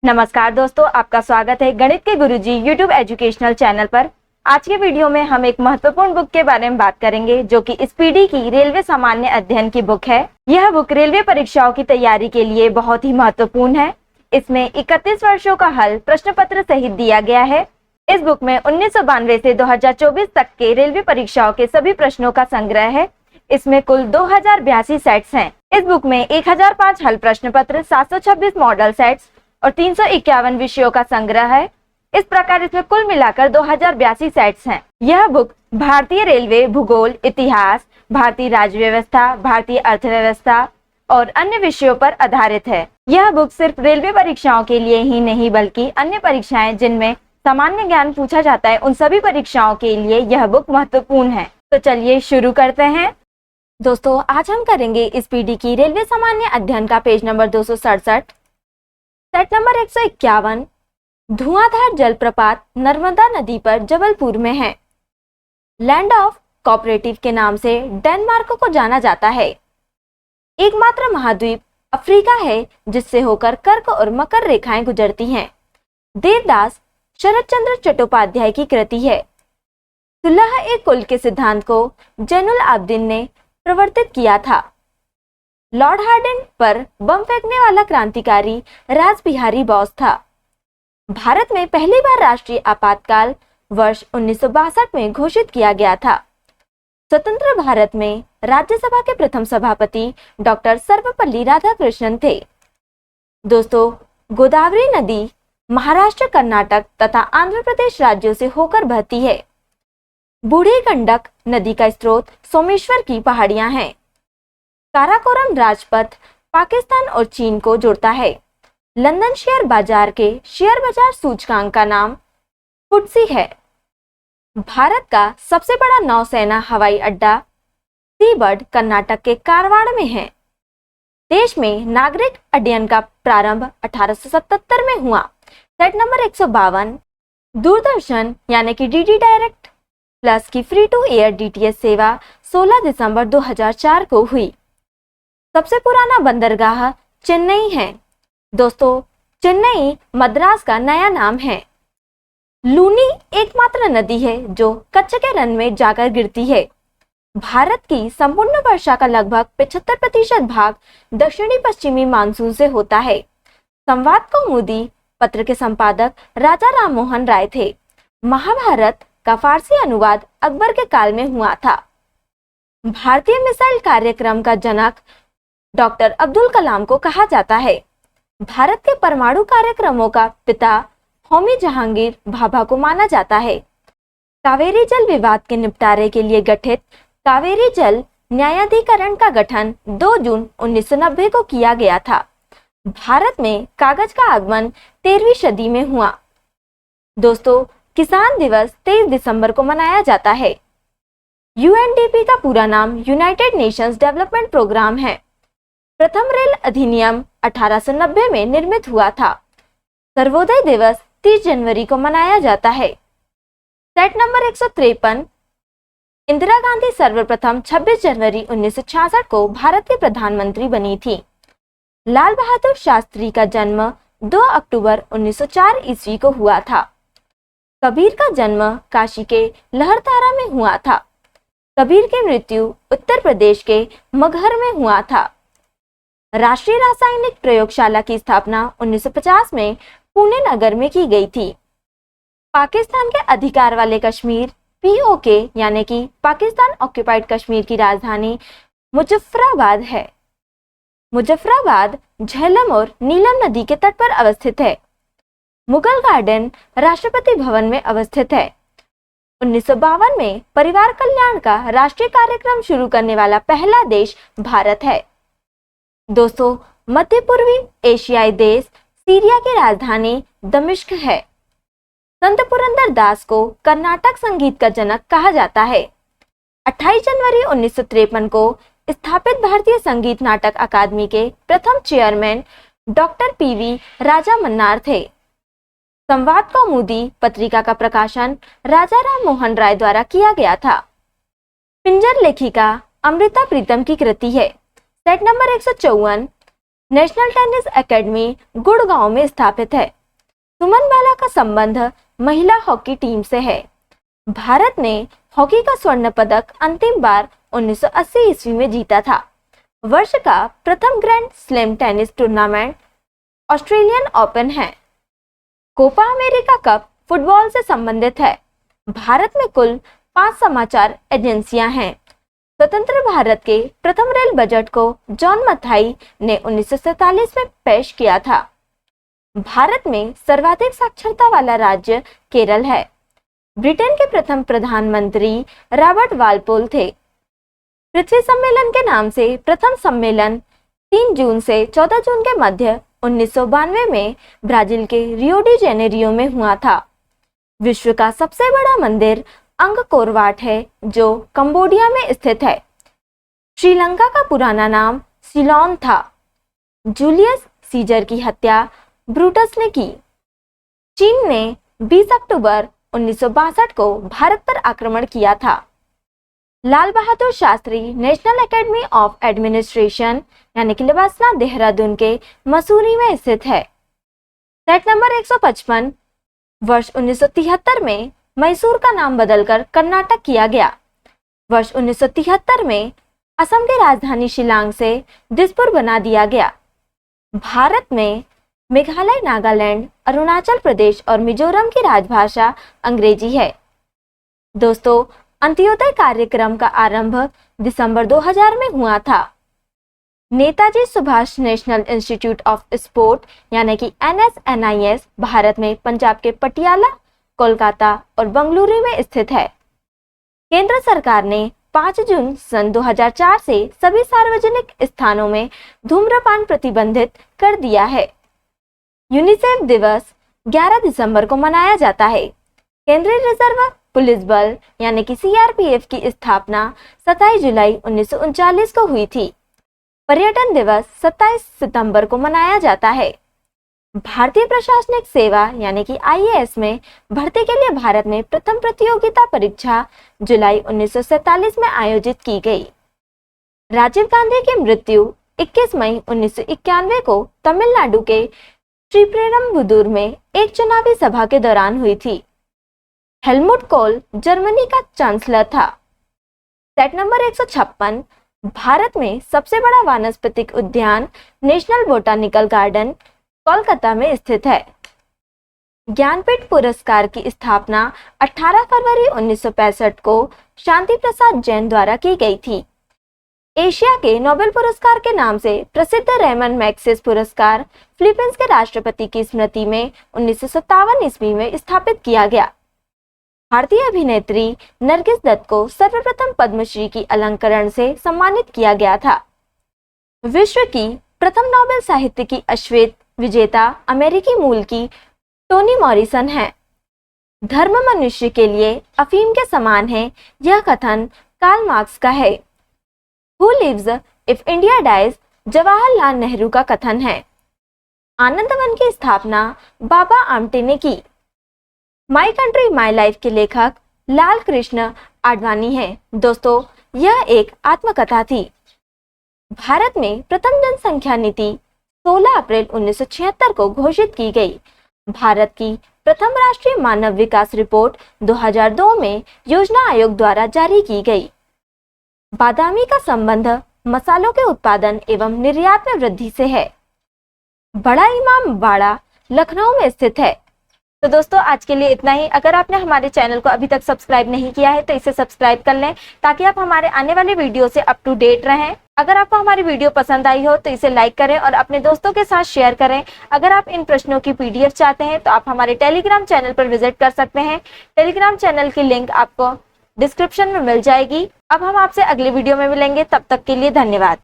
नमस्कार दोस्तों, आपका स्वागत है गणित के गुरुजी यूट्यूब एजुकेशनल चैनल पर। आज के वीडियो में हम एक महत्वपूर्ण बुक के बारे में बात करेंगे जो कि स्पीडी की रेलवे सामान्य अध्ययन की बुक है। यह बुक रेलवे परीक्षाओं की तैयारी के लिए बहुत ही महत्वपूर्ण है। इसमें 31 वर्षों का हल प्रश्न पत्र सहित दिया गया है। इस बुक में 1992 से 2024 तक के रेलवे परीक्षाओं के सभी प्रश्नों का संग्रह है। इसमें कुल 2082 सेट्स हैं। इस बुक में 1005 हल प्रश्न पत्र, 726 मॉडल सेट्स और 351 विषयों का संग्रह है। इस प्रकार इसमें कुल मिलाकर 2082 सेट्स हैं। यह बुक भारतीय रेलवे, भूगोल, इतिहास, भारतीय राज्य व्यवस्था, भारतीय अर्थव्यवस्था और अन्य विषयों पर आधारित है। यह बुक सिर्फ रेलवे परीक्षाओं के लिए ही नहीं बल्कि अन्य परीक्षाएं जिनमें सामान्य ज्ञान पूछा जाता है उन सभी परीक्षाओं के लिए यह बुक महत्वपूर्ण है। तो चलिए शुरू करते हैं। दोस्तों, आज हम करेंगे स्पीडी की रेलवे सामान्य अध्ययन का पेज नंबर 267। सेट नंबर 151 धुआंधार जलप्रपात नर्मदा नदी पर जबलपुर में है। लैंड ऑफ कोऑपरेटिव के नाम से डेनमार्क को जाना जाता है। एकमात्र महाद्वीप अफ्रीका है जिससे होकर कर्क और मकर रेखाएं गुजरती हैं। देवदास शरद चंद्र चट्टोपाध्याय की कृति है। सुलह-ए-कुल के सिद्धांत को जैनुल आबदीन ने प्रवर्तित किया था। लॉर्ड हार्डिंग पर बम फेंकने वाला क्रांतिकारी रासबिहारी बोस था। भारत में पहली बार राष्ट्रीय आपातकाल वर्ष 1962 में घोषित किया गया था। स्वतंत्र भारत में राज्यसभा के प्रथम सभापति डॉक्टर सर्वपल्ली राधाकृष्णन थे। दोस्तों, गोदावरी नदी महाराष्ट्र, कर्नाटक तथा आंध्र प्रदेश राज्यों से होकर बहती है। बूढ़ी गंडक नदी का स्रोत सोमेश्वर की पहाड़ियां हैं। काराकोरम राजपथ पाकिस्तान और चीन को जोड़ता है। लंदन शेयर बाजार के शेयर बाजार सूचकांक का नाम फुटसी है। भारत का सबसे बड़ा नौसेना हवाई अड्डा सीबर्ड कर्नाटक के कारवाड़ में है। देश में नागरिक अध्ययन का प्रारंभ 1877 में हुआ। सेट नंबर 152 दूरदर्शन यानी कि डीडी डायरेक्ट प्लस की फ्री टू एयर डीटीएच सेवा 16 दिसंबर 2004 को हुई। सबसे पुराना बंदरगाह चेन्नई है। दोस्तों, चेन्नई मद्रास का नया नाम है। लूनी एकमात्र नदी है जो कच्छ के रन में जाकर गिरती है। भारत की संपूर्ण वर्षा का लगभग 75% भाग दक्षिणी पश्चिमी मानसून से होता है। संवाद कौमुदी पत्र के संपादक राजा राममोहन राय थे। महाभारत का फारसी अनुवाद अकबर के काल में हुआ था। भारतीय मिसाइल कार्यक्रम का जनक डॉक्टर अब्दुल कलाम को कहा जाता है। भारत के परमाणु कार्यक्रमों का पिता होमी जहांगीर भाभा को माना जाता है। कावेरी जल विवाद के निपटारे के लिए गठित कावेरी जल न्यायाधिकरण का गठन 2 जून 1990 को किया गया था। भारत में कागज का आगमन 13वीं सदी में हुआ। दोस्तों, किसान दिवस 23 दिसंबर को मनाया जाता है। यूएनडीपी का पूरा नाम यूनाइटेड नेशंस डेवलपमेंट प्रोग्राम है। प्रथम रेल अधिनियम 1890 में निर्मित हुआ था। सर्वोदय दिवस 30 जनवरी को मनाया जाता है। सेट नंबर 153 इंदिरा गांधी सर्वप्रथम 26 जनवरी 1966 को भारत की प्रधानमंत्री बनी थी। लाल बहादुर शास्त्री का जन्म 2 अक्टूबर 1904 ईस्वी को हुआ था। कबीर का जन्म काशी के लहरतारा में हुआ था। कबीर की मृत्यु उत्तर प्रदेश के मगहर में हुआ था। राष्ट्रीय रासायनिक प्रयोगशाला की स्थापना 1950 में पुणे नगर में की गई थी। पाकिस्तान के अधिकार वाले कश्मीर पीओके यानी कि पाकिस्तान ऑक्युपाइड कश्मीर की राजधानी मुजफ्फराबाद है। मुजफ्फराबाद झेलम और नीलम नदी के तट पर अवस्थित है। मुगल गार्डन राष्ट्रपति भवन में अवस्थित है। 1952 में परिवार कल्याण का राष्ट्रीय कार्यक्रम शुरू करने वाला पहला देश भारत है। दोस्तों, मध्य पूर्वी एशियाई देश सीरिया की राजधानी दमिश्क है। संत पुरंदर दास को कर्नाटक संगीत का जनक कहा जाता है। 28 जनवरी 1953 को स्थापित भारतीय संगीत नाटक अकादमी के प्रथम चेयरमैन डॉक्टर पीवी राजा मन्नार थे। संवाद कौमुदी पत्रिका का प्रकाशन राजा राममोहन राय द्वारा किया गया था। पिंजर लेखिका अमृता प्रीतम की कृति है। Set number 154 national tennis academy Gurgaon में स्थापित है। सुमन बाला का संबंध महिला हॉकी टीम से है। भारत ने हॉकी का स्वर्ण पदक अंतिम बार 1980 ईस्वी में जीता था। वर्ष का प्रथम grand slam tennis tournament Australian open है। कोपा अमेरिका कप फुटबॉल से संबंधित है। भारत में कुल 5 समाचार एजेंसियां हैं। स्वतंत्र भारत के प्रथम रेल बजट को जॉन मथाई ने 1947 में पेश किया था। भारत में सर्वाधिक साक्षरता वाला राज्य केरल है। ब्रिटेन के प्रथम प्रधानमंत्री रॉबर्ट वालपोल थे। पृथ्वी सम्मेलन के नाम से प्रथम सम्मेलन 3 जून से 14 जून के मध्य 1992 में ब्राजील के रियो डी जेनेरियो में हुआ था। विश्व का सबसे बड़ा मंदिर अंगकोर वाट है, जो कंबोडिया में स्थित है। श्रीलंका का पुराना नाम सिलोन था। जूलियस सीजर की हत्या ब्रूटस ने की। चीन ने 20 अक्टूबर 1962 को भारत पर आक्रमण किया था। Lal Bahadur Shastri national academy of administration यानी कि लिबासना देहरादून के मसूरी में स्थित है। सेट नंबर 155 वर्ष 1973 में मैसूर का नाम बदलकर कर्नाटक किया गया। वर्ष 1973 में असम की राजधानी शिलांग से दिसपुर बना दिया गया। भारत में मेघालय, नागालैंड, अरुणाचल प्रदेश और मिजोरम की राजभाषा अंग्रेजी है। दोस्तों, अंत्योदय कार्यक्रम का आरंभ दिसंबर 2000 में हुआ था। Netaji Subhash national institute of sport यानी कि NSNIS भारत में पंजाब के पटियाला, कोलकाता और बंगलुरु में स्थित है। केंद्र सरकार ने 5 जून सन 2004 से सभी सार्वजनिक स्थानों में धूम्रपान प्रतिबंधित कर दिया है। यूनिसेफ दिवस 11 दिसंबर को मनाया जाता है। केंद्रीय रिजर्व पुलिस बल यानी कि CRPF की स्थापना 27 जुलाई 1939 को हुई थी। पर्यटन दिवस 27 सितंबर को मनाया जाता है। भारतीय प्रशासनिक सेवा यानी कि IAS में भर्ती के लिए भारत में प्रथम प्रतियोगिता परीक्षा जुलाई 1947 में आयोजित की गई। राजीव गांधी की मृत्यु 21 मई 1991 को तमिलनाडु के श्रीपेरुम्बदूर में एक चुनावी सभा के दौरान हुई थी। हेलमुट कोल जर्मनी का चांसलर था। सेट नंबर 156 भारत में सबसे बड़ा वानस्पतिक उद्यान नेशनल बोटानिकल गार्डन कोलकाता में स्थित है। ज्ञानपीठ पुरस्कार की स्थापना 18 फरवरी 1965 को शांति प्रसाद जैन द्वारा की गई थी। एशिया के नोबेल पुरस्कार के नाम से प्रसिद्ध रेमन मैग्सेसे पुरस्कार फिलीपींस के राष्ट्रपति की स्मृति में 1957 ईस्वी में स्थापित किया गया। भारतीय अभिनेत्री नरगिस दत्त को सर्वप्रथम पद्मश्री की अलंकरण से सम्मानित किया गया था। विश्व की प्रथम नोबेल साहित्य की अश्वेत विजेता अमेरिकी मूल की टोनी मॉरिसन है। धर्म मनुष्य के लिए अफीम के समान है, यह कथन कार्ल मार्क्स का है। Who lives if India dies Jawaharlal Nehru का कथन है। आनंद वन की स्थापना बाबा आमटे ने की। माई कंट्री माई लाइफ के लेखक लाल कृष्ण आडवाणी हैं। दोस्तों, यह एक आत्मकथा थी। भारत में प्रथम जनसंख्या नीति 16 अप्रैल 1976 को घोषित की गई। भारत की प्रथम राष्ट्रीय मानव विकास रिपोर्ट 2002 में योजना आयोग द्वारा जारी की गई। बादामी का संबंध मसालों के उत्पादन एवं निर्यात में वृद्धि से है। बड़ा इमाम बाड़ा लखनऊ में स्थित है। तो दोस्तों, आज के लिए इतना ही। अगर आपने हमारे चैनल को अभी तक सब्सक्राइब नहीं किया है तो इसे सब्सक्राइब कर लें, ताकि आप हमारे आने वाले वीडियो से अप टू डेट रहें। अगर आपको हमारी वीडियो पसंद आई हो तो इसे लाइक करें और अपने दोस्तों के साथ शेयर करें। अगर आप इन प्रश्नों की PDF चाहते हैं तो आप हमारे टेलीग्राम चैनल पर विजिट कर सकते हैं। टेलीग्राम चैनल की लिंक आपको डिस्क्रिप्शन में मिल जाएगी। अब हम आपसे अगले वीडियो में मिलेंगे, तब तक के लिए धन्यवाद।